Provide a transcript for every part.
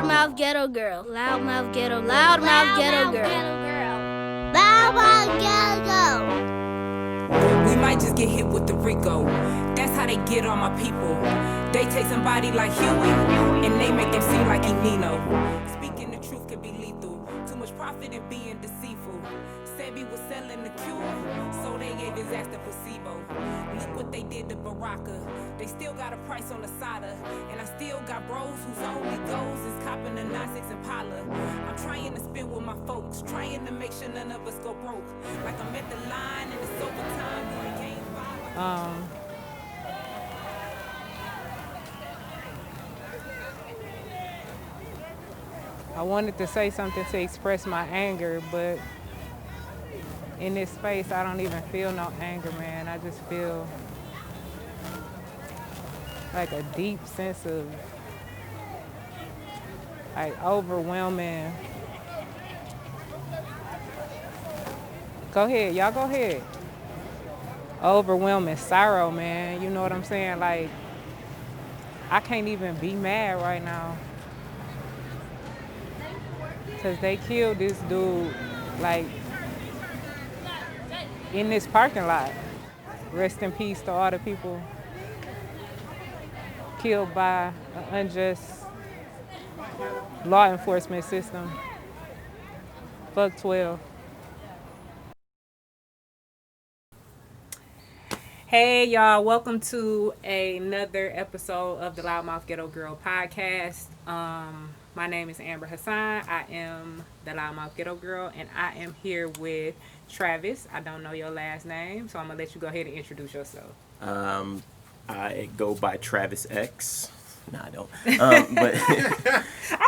Loudmouth ghetto girl. Loudmouth ghetto. Loudmouth ghetto girl. Loudmouth ghetto. We might just get hit with the Rico. That's how they get on my people. They take somebody like Huey and they make them seem like Nino. Speaking the truth can be lethal. Too much profit in being deceitful. Said he was selling the cure, so they gave his ass the placebo. Look what they did to Baraka. They still got a price on the Sada. And I still got bros whose only goals is copping a 9-6 Impala. I'm trying to spend with my folks, trying to make sure none of us go broke. Like I'm at the line and it's overtime. I wanted to say something to express my anger, but in this space, I don't even feel no anger, man. I just feel like a deep sense of like overwhelming. Go ahead, y'all go ahead. Overwhelming sorrow, man. You know what I'm saying? Like, I can't even be mad right now. Because they killed this dude, like, in this parking lot. Rest in peace to all the people killed by an unjust law enforcement system. Fuck 12. Hey y'all, welcome to another episode of the Loudmouth Ghetto Girl podcast. My name is Amber Hasan. I am the Loudmouth Ghetto Girl, and I am here with Travis. I don't know your last name, so I'm gonna let you go ahead and introduce yourself. I go by Travis X. No, I don't. But I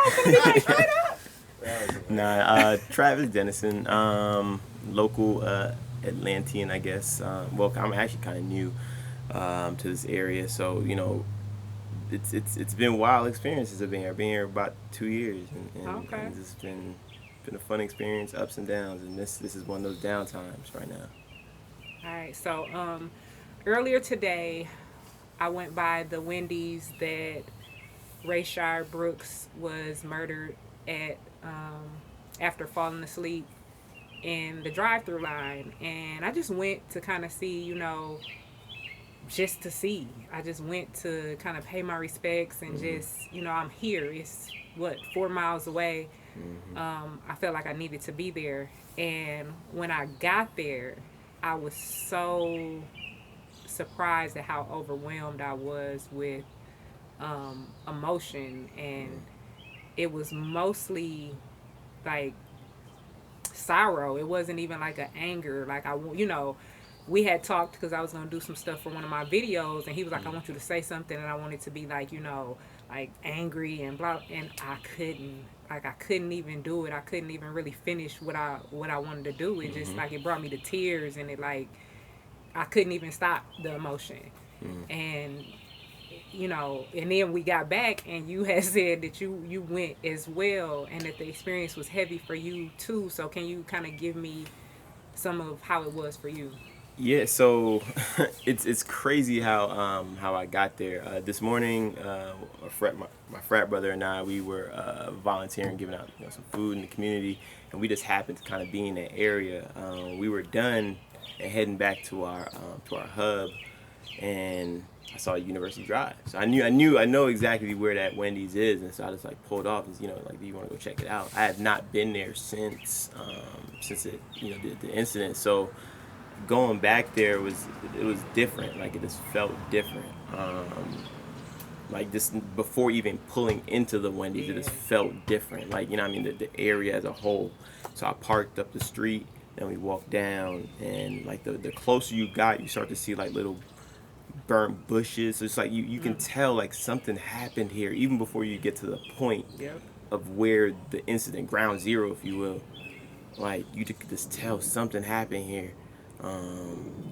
was gonna be like, straight up. Nah, Travis Dennison, local Atlantean, I guess. Well, I'm actually kind of new to this area, so you know, it's been a wild experience since I've been here. I've been here about 2 years, and it's been a fun experience, ups and downs, and this is one of those down times right now. All right, so earlier today, I went by the Wendy's that Rayshard Brooks was murdered at after falling asleep in the drive-through line, and I just went to kind of see, you know, just to see. I just went to kind of pay my respects and just, you know, I'm here. It's 4 miles away. I felt like I needed to be there, and when I got there, I was so surprised at how overwhelmed I was with emotion, and it was mostly like sorrow. It wasn't even like an anger. Like we had talked because I was gonna do some stuff for one of my videos, and he was like, I want you to say something, and I wanted to be like, you know, like angry and blah, and I couldn't even do it. I couldn't even really finish what I wanted to do. It just like it brought me to tears, and it like I couldn't even stop the emotion. And you know, and then we got back, and you had said that you went as well, and that the experience was heavy for you too. So can you kind of give me some of how it was for you? Yeah, so it's crazy how I got there. This morning, my frat brother and I, we were volunteering, giving out some food in the community, and we just happened to kind of be in that area. We were done and heading back to our hub, and I saw University Drive. So I know exactly where that Wendy's is, and so I just like pulled off and do you want to go check it out? I have not been there since the incident. So going back there it was different. Like it just felt different. Like this before even pulling into the Wendy's, it just felt different. Like the area as a whole. So I parked up the street, then we walked down, and like the closer you got, you start to see like little burnt bushes. So it's like you can tell like something happened here even before you get to the point of where the incident, ground zero, if you will. Like you could just tell something happened here.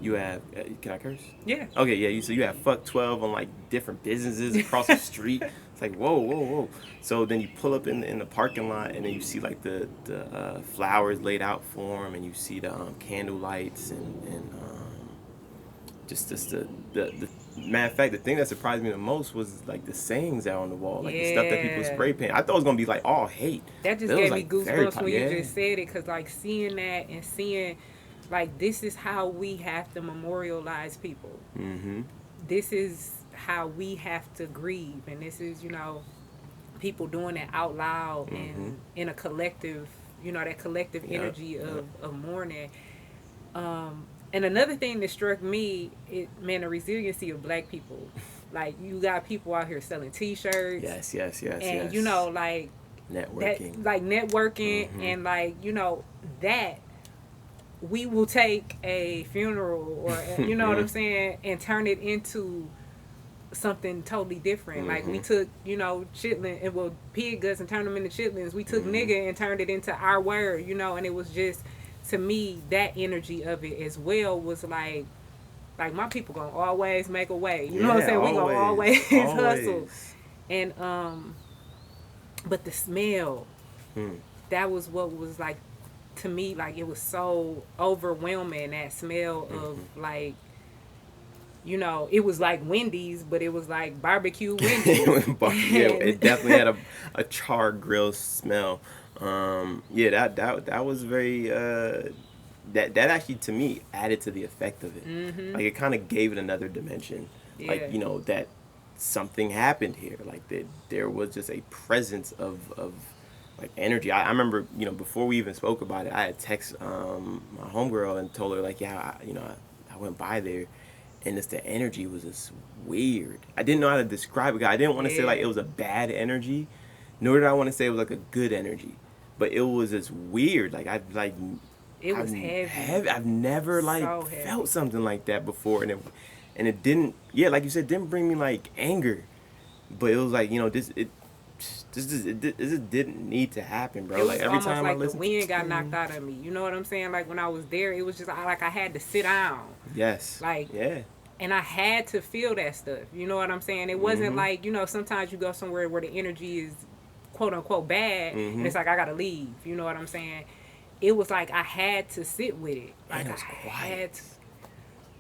You have can I curse? Yeah. Okay, yeah. So you have fuck 12 on like different businesses across the street. It's like whoa. So then you pull up in the parking lot, and then you see like the flowers laid out for them, and you see the candle lights and just the matter of fact, the thing that surprised me the most was like the sayings that are on the wall, like the stuff that people spray paint. I thought it was gonna be like all hate. That just But it gave was, me like, very goosebumps when you yeah. just said it, because like seeing that and seeing like this is how we have to memorialize people. Mm-hmm. This is how we have to grieve, and this is, you know, people doing it out loud and in a collective, you know, that collective energy of mourning. And another thing that struck me, the resiliency of Black people. Like, you got people out here selling T-shirts. Yes. And, you know, like... Networking. Networking and, like, you know, that we will take a funeral or, you know what I'm saying, and turn it into something totally different. Like, we took, you know, pig guts and turned them into chitlins. We took nigga and turned it into our word, you know, and it was just... To me, that energy of it as well was like my people gonna always make a way. You know what I'm saying? We gonna always hustle. And but the smell, that was what was like, to me, like it was so overwhelming. That smell of like, you know, it was like Wendy's, but it was like barbecue Wendy's. It definitely had a charred grill smell. That was very that actually to me added to the effect of it. Like it kind of gave it another dimension. Like, you know, that something happened here. Like that there was just a presence of like energy. I remember, you know, before we even spoke about it, I had text my homegirl and told her like, I went by there, and the energy was just weird. I didn't know how to describe it. I didn't want to say like it was a bad energy, nor did I want to say it was like a good energy. But it was just weird. Like it was heavy. I've never like felt something like that before, and it didn't. Yeah, like you said, didn't bring me like anger, but it was like, you know, this didn't need to happen, bro. It was like every time like I listen, the wind got knocked out of me. You know what I'm saying? Like when I was there, it was just like I had to sit down. Yes. Like yeah. And I had to feel that stuff. You know what I'm saying? It wasn't like, you know, sometimes you go somewhere where the energy is quote unquote bad, and it's like I gotta leave. You know what I'm saying? It was like I had to sit with it. Like it was I quiet. had to.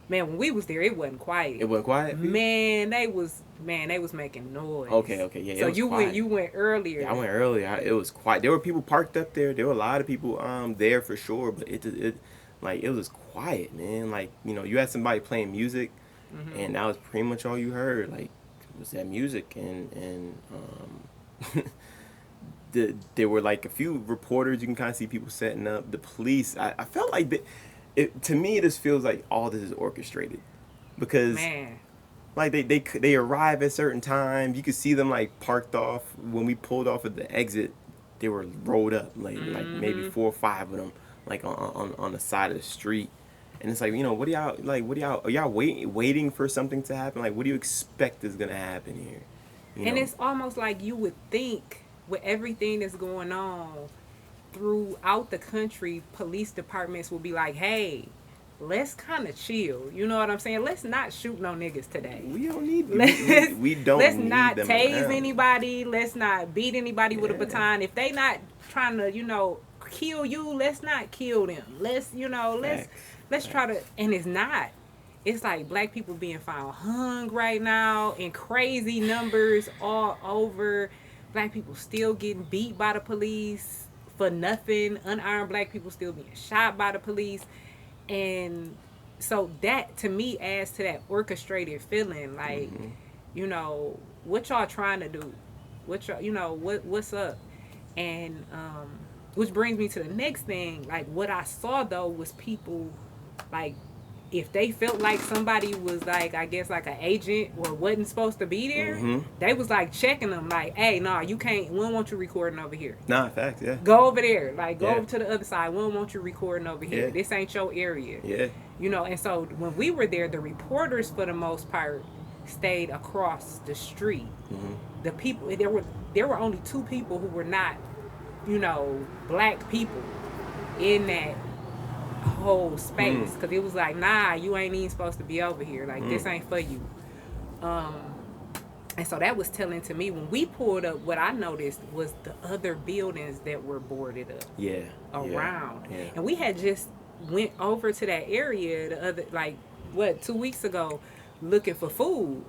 Man, when we was there, it wasn't quiet. It wasn't quiet? Man, they was making noise. Okay, yeah. So you went earlier. Yeah, I went earlier. It was quiet. There were people parked up there. There were a lot of people there for sure, but it was quiet, man. Like, you know, you had somebody playing music, and that was pretty much all you heard. Like, was that music, and there were like a few reporters. You can kind of see people setting up. The police. I felt like to me, this feels like all this is orchestrated, because like they arrive at certain times. You could see them like parked off. When we pulled off at the exit, they were rolled up, like maybe 4 or 5 of them, like on the side of the street. And it's like, you know, are y'all waiting for something to happen? Like, what do you expect is gonna happen here? And it's almost like you would think with everything that's going on throughout the country, police departments will be like, hey, let's kind of chill. You know what I'm saying? Let's not shoot no niggas today. We don't need we don't let's need not them tase around. Anybody. Let's not beat anybody with a baton. If they not trying to, you know, kill you, let's not kill them. Let's, you know, let's try to. And it's not. It's like black people being found hung right now in crazy numbers all over. Black people still getting beat by the police for nothing. Unarmed black people still being shot by the police. And so that, to me, adds to that orchestrated feeling. Like, you know, what y'all trying to do? What y'all, you know, what's up? And which brings me to the next thing. Like, what I saw, though, was people, like, if they felt like somebody was, like, I guess, like an agent or wasn't supposed to be there, they was, like, checking them. Like, hey, nah, you can't, we don't want you recording over here. Nah, facts, yeah. Go over there. Like, go over to the other side. We don't want you recording over here. This ain't your area. Yeah. You know, and so when we were there, the reporters, for the most part, stayed across the street. The people, there were only 2 people who were not, you know, black people in that whole space, because it was like, nah, you ain't even supposed to be over here. Like, this ain't for you. And so that was telling to me. When we pulled up, what I noticed was the other buildings that were boarded up around. Yeah. And we had just went over to that area the other, like, 2 weeks ago, looking for food.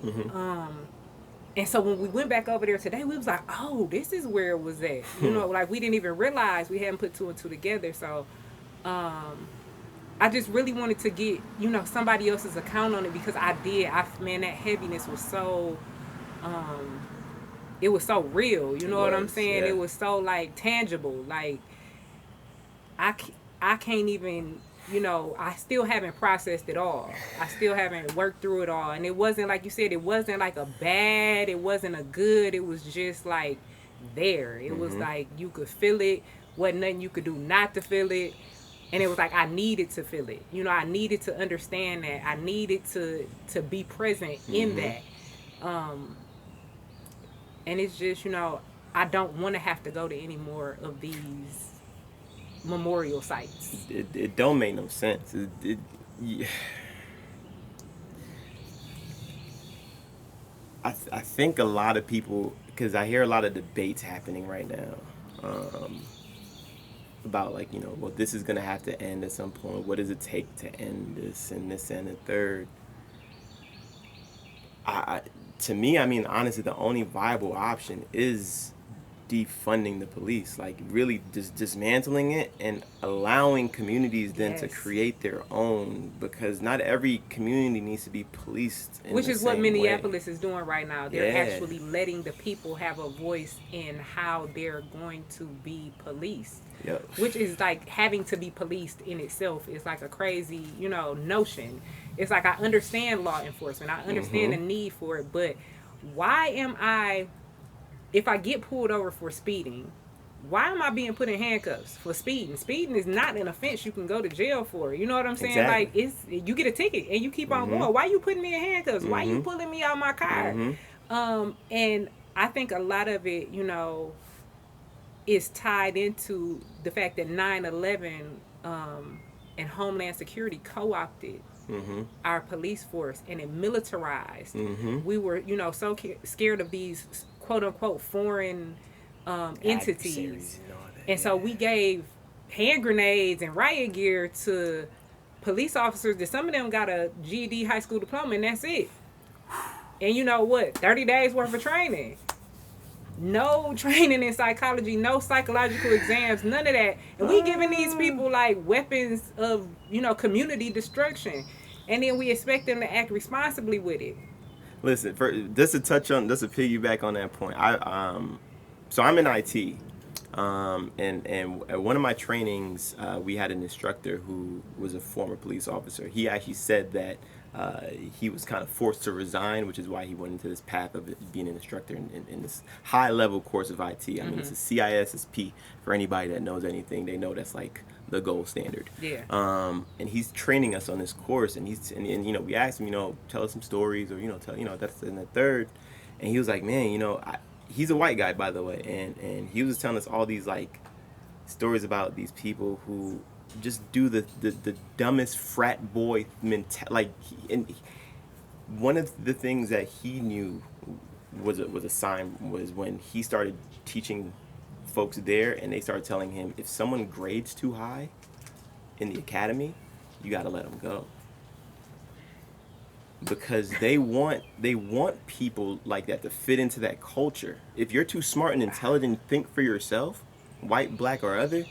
And so when we went back over there today, we was like, oh, this is where it was at. You know, like we didn't even realize we hadn't put two and two together. So I just really wanted to get, you know, somebody else's account on it, because man, that heaviness was so, it was so real. You know what I'm saying? Yeah. It was so like tangible. Like I can't even, you know, I still haven't processed it all. I still haven't worked through it all. And it wasn't, like you said, it wasn't like a bad, it wasn't a good, it was just like there. It was like you could feel it. Wasn't nothing you could do not to feel it. And it was like I needed to feel it. You know, I needed to understand that. I needed to be present in that. And it's just, you know, I don't want to have to go to any more of these memorial sites. It don't make no sense. Yeah. I think a lot of people, because I hear a lot of debates happening right now, about like, you know, well, this is gonna have to end at some point. What does it take to end this and this and the third? To me, I mean, honestly, the only viable option is defunding the police, like really just dismantling it and allowing communities then to create their own, because not every community needs to be policed in which the is what same Minneapolis way. is doing right now. They're actually letting the people have a voice in how they're going to be policed. Yep. Which is like having to be policed in itself is like a crazy, you know, notion. It's like I understand law enforcement, I understand the need for it, but why am I, if I get pulled over for speeding, why am I being put in handcuffs for speeding? Speeding is not an offense you can go to jail for. You know what I'm saying? Exactly. Like, you get a ticket and you keep on going. Why you putting me in handcuffs? Why you pulling me out my car? And I think a lot of it, you know, is tied into the fact that 9/11 and Homeland Security co-opted our police force, and it militarized. We were, you know, so scared of these quote unquote foreign entities, and so we gave hand grenades and riot gear to police officers that some of them got a GED high school diploma, and that's it. And you know what? 30 days worth of training. No training in psychology, no psychological exams, none of that. And we giving these people like weapons of, you know, community destruction. And then we expect them to act responsibly with it. Listen, just to piggyback on that point, so I'm in IT, and at one of my trainings, we had an instructor who was a former police officer. He actually said that he was kind of forced to resign, which is why he went into this path of being an instructor in this high-level course of IT. I mean, it's a CISSP. For anybody that knows anything, they know that's like the gold standard. Yeah. And he's training us on this course, and and you know, we asked him, you know, tell us some stories, or, you know, tell, you know, that's in the third. And he was like, man, you know, he's a white guy, by the way, and he was telling us all these like stories about these people who just do the dumbest frat boy mentality. And one of the things that he knew was a sign was when he started teaching folks there, and they started telling him, if someone grades too high in the academy, you got to let them go, because they want people like that to fit into that culture. If you're too smart and intelligent, think for yourself, white, black, or other,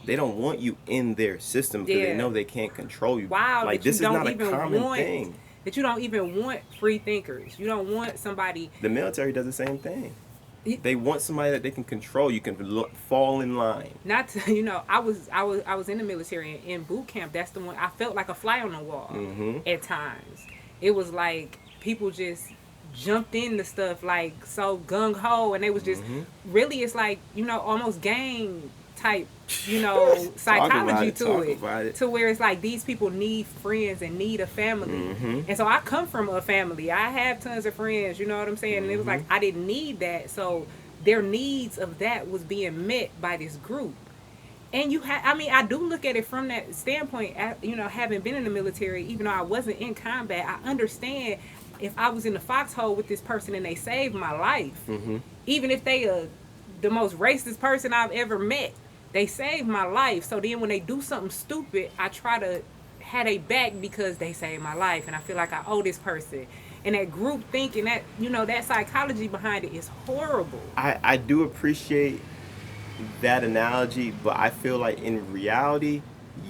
they don't want you in their system, because they know they can't control you. Wow, like this is not a common thing. That you don't even want free thinkers. You don't want somebody. The military does the same thing. They want somebody that they can control. You can fall in line. Not to, you know, I was in the military, and in boot camp. That's the one I felt like a fly on the wall at times. It was like people just jumped into stuff like so gung ho, and they was just really, it's like, you know, almost gang type, you know, psychology to it, to where it's like these people need friends and need a family. And so I come from a family. I have tons of friends, you know what I'm saying? And it was like I didn't need that, so their needs of that was being met by this group. And I mean, I do look at it from that standpoint, you know, having been in the military, even though I wasn't in combat, I understand if I was in the foxhole with this person and they saved my life, even if they are the most racist person I've ever met, they saved my life. So then when they do something stupid, I try to have their back because they saved my life, and I feel like I owe this person. and that group think and that, you know, that psychology behind it is horrible. I do appreciate that analogy, but I feel like in reality,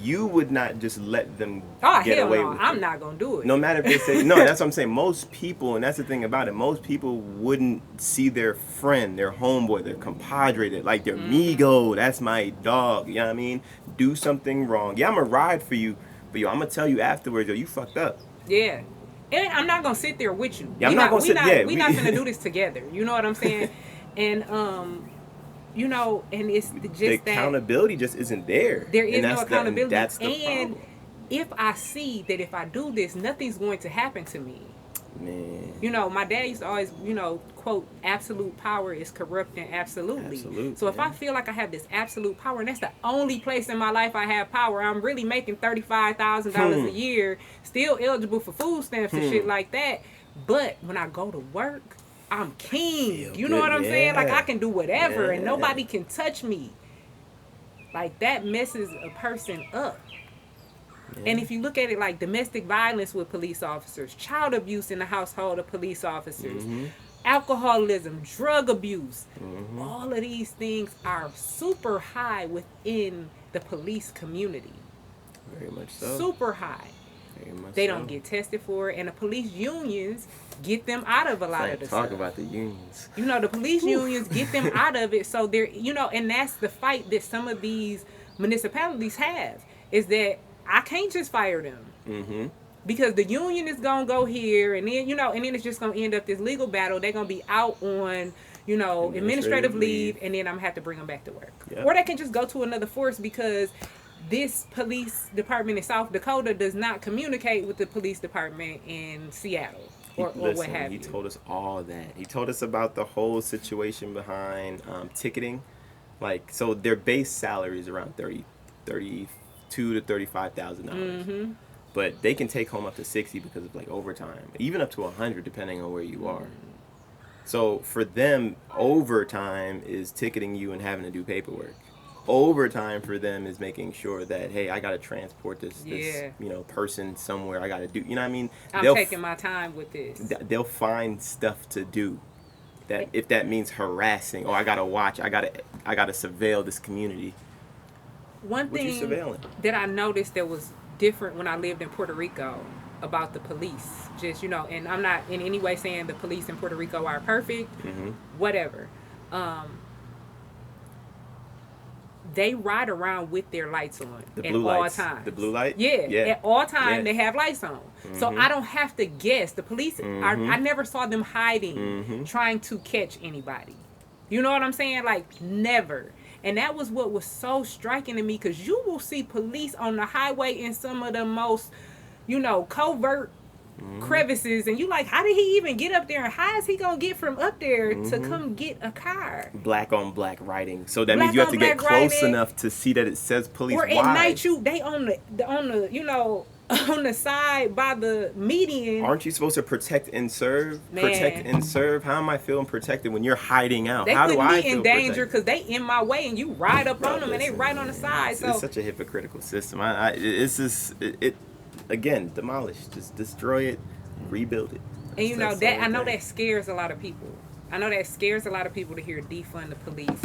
you would not just let them get hell away no, with I'm it. not gonna do it. No matter if they say no. That's what I'm saying. Most people, and that's the thing about it, most people wouldn't see their friend, their homeboy, their compadre, like their migo, that's my dog, you know what I mean, do something wrong. Yeah, I'm gonna ride for you, but yo, I'm gonna tell you afterwards, yo, you fucked up. Yeah. And I'm not gonna sit there with you. Yeah, I'm not gonna sit. Yeah, we're not gonna do this together. You know what I'm saying? And you know, and it's just the that accountability just isn't there. there is no accountability. That's the and problem. if I see that if I do this, nothing's going to happen to me. Man. You know, my dad used to always, you know, quote, absolute power is corrupting absolutely. So if I feel like I have this absolute power, and that's the only place in my life I have power, I'm really making $35,000 a year, still eligible for food stamps and shit like that. But when I go to work, I'm king. You know what I'm saying? Like, I can do whatever and nobody can touch me. Like, that messes a person up. And if you look at it like domestic violence with police officers, child abuse in the household of police officers, alcoholism, drug abuse, all of these things are super high within the police community. Very much so. Super high. Very much They so. don't get tested for it, and the police unions get them out of a lot of the talk stuff. about the unions. You know, the police unions get them out of it, so they're, you know, and that's the fight that some of these municipalities have, is that I can't just fire them. Because the union is going to go here, and then, you know, and then it's just going to end up this legal battle. They're going to be out on, you know, administrative leave, and then I'm going to have to bring them back to work. Or they can just go to another force, because this police department in South Dakota does not communicate with the police department in Seattle or what have you. He told us all that. He told us about the whole situation behind ticketing. Like, so their base salary is around $32,000 to $35,000. But they can take home up to 60 because of like overtime, even up to 100 depending on where you are. So for them, overtime is ticketing you and having to do paperwork. Overtime for them is making sure that, hey, I gotta transport this you know, person somewhere. I gotta do, you know what I mean? I'm taking my time with this. They'll find stuff to do. That if that means harassing, or I gotta watch, I gotta surveil this community. One thing that I noticed that was different when I lived in Puerto Rico about the police, just, you know, and I'm not in any way saying the police in Puerto Rico are perfect, whatever. They ride around with their lights on at all times. The blue light? Yeah. At all times they have lights on. So I don't have to guess. The police, I never saw them hiding, trying to catch anybody. You know what I'm saying? Like, never. And that was what was so striking to me, because you will see police on the highway in some of the most, you know, covert crevices, and you like, how did he even get up there, and how is he gonna get from up there to come get a car? Black on black writing, so that means you have to get close enough to see that it says police. Or at night, they on the you know, on the side by the median. Aren't you supposed to protect and serve? Man. Protect and serve. How am I feeling protected when you're hiding out? They How do I be feel in danger protected? because they in my way, and you ride up on them, and they right on the side. It's such a hypocritical system. It's just it again, demolish, just destroy it, rebuild it. And you know that, I know that scares a lot of people. I know that scares a lot of people to hear defund the police.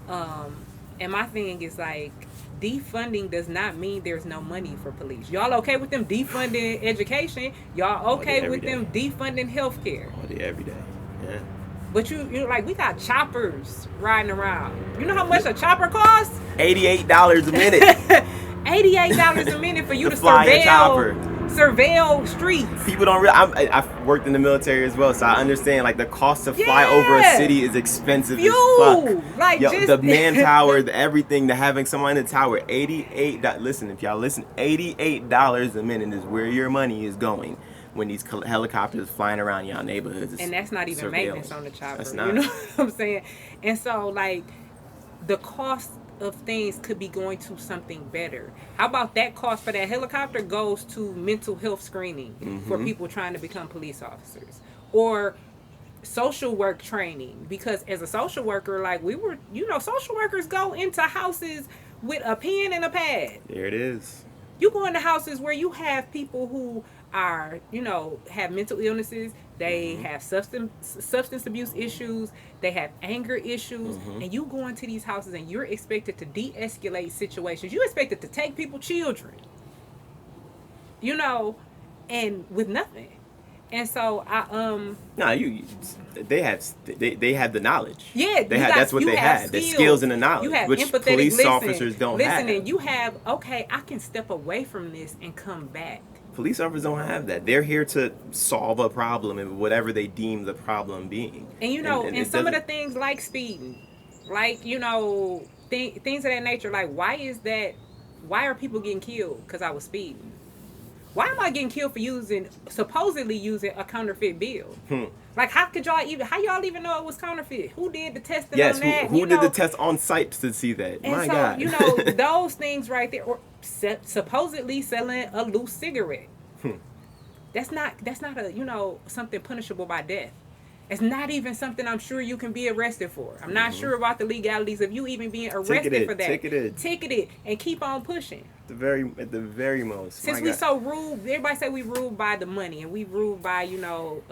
And my thing is, like, defunding does not mean there's no money for police. Y'all okay with them defunding education? Y'all okay with them defunding healthcare? All day, every day. Yeah. But you like, we got choppers riding around. You know how much a chopper costs? $88 a minute. $88 a minute for you to surveil streets. People don't realize. I've worked in the military as well, so I understand. Like, the cost to fly over a city is expensive as fuck. Like, the manpower, everything, to having someone in the tower. Listen, if y'all listen, $88 a minute is where your money is going when these helicopters flying around y'all neighborhoods. And that's not even maintenance on the chopper. That's not. You know what I'm saying? And so, like, the cost of things could be going to something better. How about that cost for that helicopter goes to mental health screening for people trying to become police officers, or social work training? Because as a social worker, like, social workers go into houses with a pen and a pad. There it is. You go into houses where you have people who are, you know, have mental illnesses, They have substance abuse issues. They have anger issues. And you go into these houses and you're expected to de-escalate situations. You're expected to take people's children, you know, and with nothing. And so they had the knowledge. Yeah, that's what they had. The skills and the knowledge, you have which empathetic police officers don't have. Listening, you have, okay, I can step away from this and come back. Police officers don't have that. They're here to solve a problem and whatever they deem the problem being. And you know, and some of the things like speeding, like, you know, things of that nature, like why are people getting killed because I was speeding? Why am I getting killed for supposedly using a counterfeit bill? Like, how y'all even know it was counterfeit? Who did the testing on that? Who did the test on site to see that? And My so, God. you know, those things right there, or supposedly selling a loose cigarette. That's not a, you know, something punishable by death. It's not even something I'm sure you can be arrested for. I'm not sure about the legalities of you even being arrested for that. Ticketed and keep on pushing. At the very most. Since we so ruled, everybody say we ruled by the money and we ruled by, you know,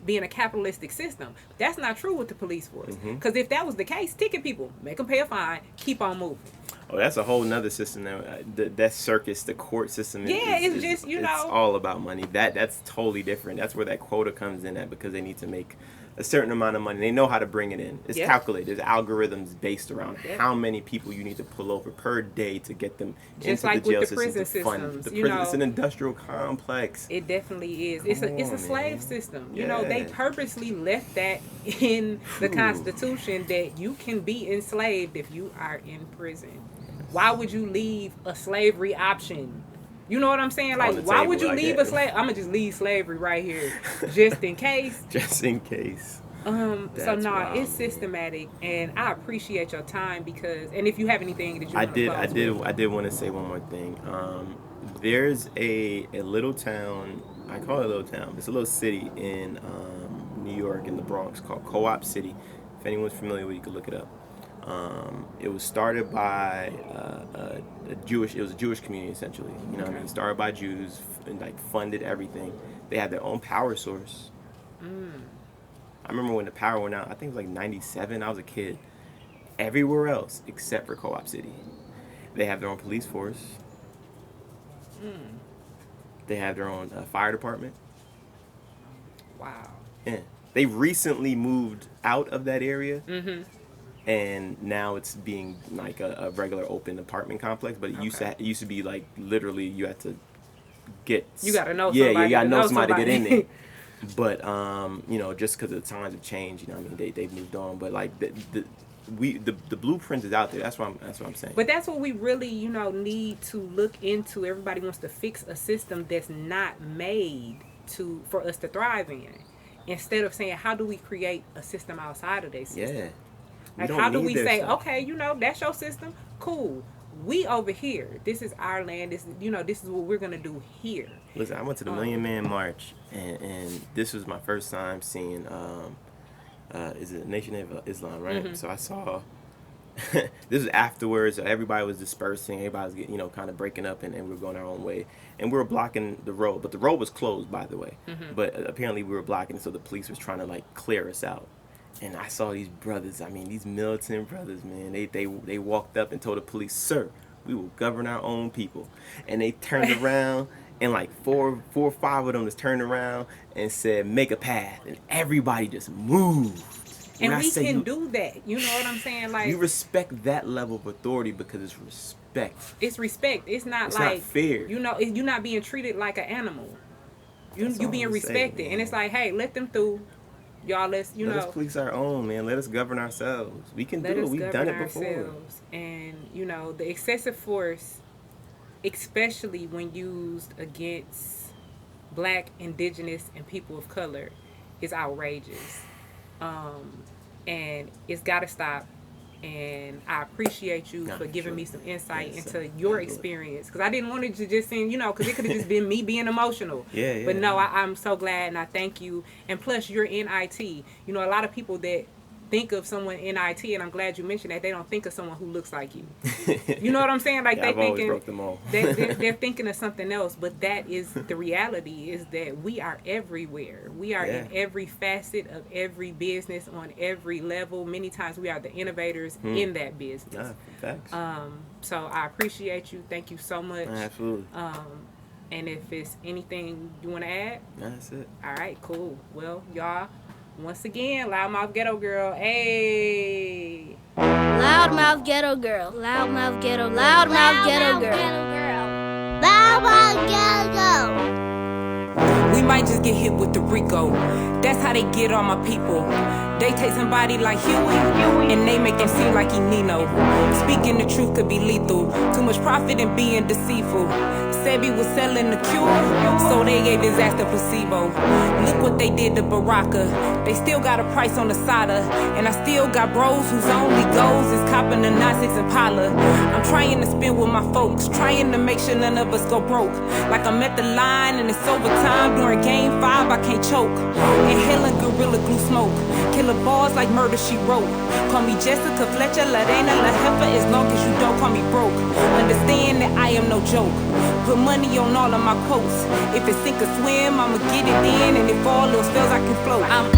being a capitalistic system. That's not true with the police force. Because if that was the case, ticket people, make them pay a fine, keep on moving. Oh, that's a whole nother system. That circus, the court system. It's just, you know, it's all about money. That's totally different. That's where that quota comes in at, because they need to make a certain amount of money. They know how to bring it in. It's calculated. There's algorithms based around how many people you need to pull over per day to get them just into like the jail with the system. prison systems, You know, it's an industrial complex. It definitely is. It's a slave system. You know, they purposely left that in the Constitution that you can be enslaved if you are in prison. Why would you leave a slavery option? You know what I'm saying? Like, why would you leave a slave? I'm going to just leave slavery right here just in case. Just in case. It's systematic, and I appreciate your time because, and if you have anything that you want to I did want to say one more thing. There's a little town, I call it a little town. It's a little city in New York, in the Bronx, called Co-op City. If anyone's familiar with it, you can look it up. It was started by it was a Jewish community, essentially. You know what I mean? Started by Jews and like funded everything. They had their own power source. I remember when the power went out, I think it was like 97, I was a kid. Everywhere else except for Co-op City. They have their own police force. They have their own fire department. Wow. Yeah. They recently moved out of that area. And now it's being like a regular open apartment complex, but it used to be like literally you had to get. You gotta know somebody. Yeah, you gotta know somebody to get in there. But you know, just because the times have changed, you know, what I mean, they've moved on. But like the blueprint is out there. That's what I'm saying. But that's what we really, you know, need to look into. Everybody wants to fix a system that's not made for us to thrive in, instead of saying, how do we create a system outside of their system? Yeah. Like, how do we say, okay, you know, that's your system, cool. We over here. This is our land. This is what we're gonna do here. Listen, I went to the Million Man March, and this was my first time seeing is it Nation of Islam, right? So I saw this was afterwards. Everybody was dispersing. Everybody was getting, you know, kind of breaking up, and we were going our own way. And we were blocking the road, but the road was closed, by the way. But apparently we were blocking, so the police was trying to like clear us out. And I saw these brothers, I mean, these militant brothers, man, they walked up and told the police, "Sir, we will govern our own people." And they turned around, and like four or five of them just turned around and said, "Make a path." And everybody just moved. And we can do that. You know what I'm saying? Like, you respect that level of authority because it's respect. It's respect. It's not fair. You know, you're not being treated like an animal. You being respected. And it's like, hey, let them through. Y'all, let us police our own, man. Let us govern ourselves. We can do it. We've done it before. And, you know, the excessive force, especially when used against Black, Indigenous, and people of color, is outrageous. And it's got to stop. And I appreciate you for giving me some insight into your experience. Because I didn't want it to just seem, you know, because it could have just been me being emotional. Yeah. But no, I'm so glad and I thank you. And plus, you're in IT. You know, a lot of people that think of someone in IT, and I'm glad you mentioned that, they don't think of someone who looks like you. You know what I'm saying? Like, Yeah, I've always broke them all. they're thinking of something else, but that is the reality, is that we are everywhere. We are in every facet of every business, on every level. Many times we are the innovators in that business. Thanks. So I appreciate you. Thank you so much. Absolutely. And if it's anything you want to add? That's it. All right, cool. Well, y'all, once again, Loudmouth Ghetto Girl. Hey. Loudmouth Ghetto Girl. Loudmouth Ghetto. Loudmouth Ghetto Girl. Loudmouth Ghetto. We might just get hit with the Rico. That's how they get on my people. They take somebody like Huey and they make him seem like he Nino. Speaking the truth could be lethal. Too much profit in being deceitful. Said he was selling the cure, so they gave his ass the placebo. Look what they did to Baraka. They still got a price on the SADA. And I still got bros whose only goals is copping the 9-6 Impala. I'm trying to spin with my folks, trying to make sure none of us go broke. Like I'm at the line and it's overtime. During game 5 I can't choke. Inhaling Gorilla Glue smoke. Killer bars like Murder She Wrote. Call me Jessica Fletcher, Ladena La Heifer, as long as you don't call me broke. Understand that I am no joke. Put money on all of my quotes. If it's sink or swim, I'ma get it in. And if all else fails, I can float. I'm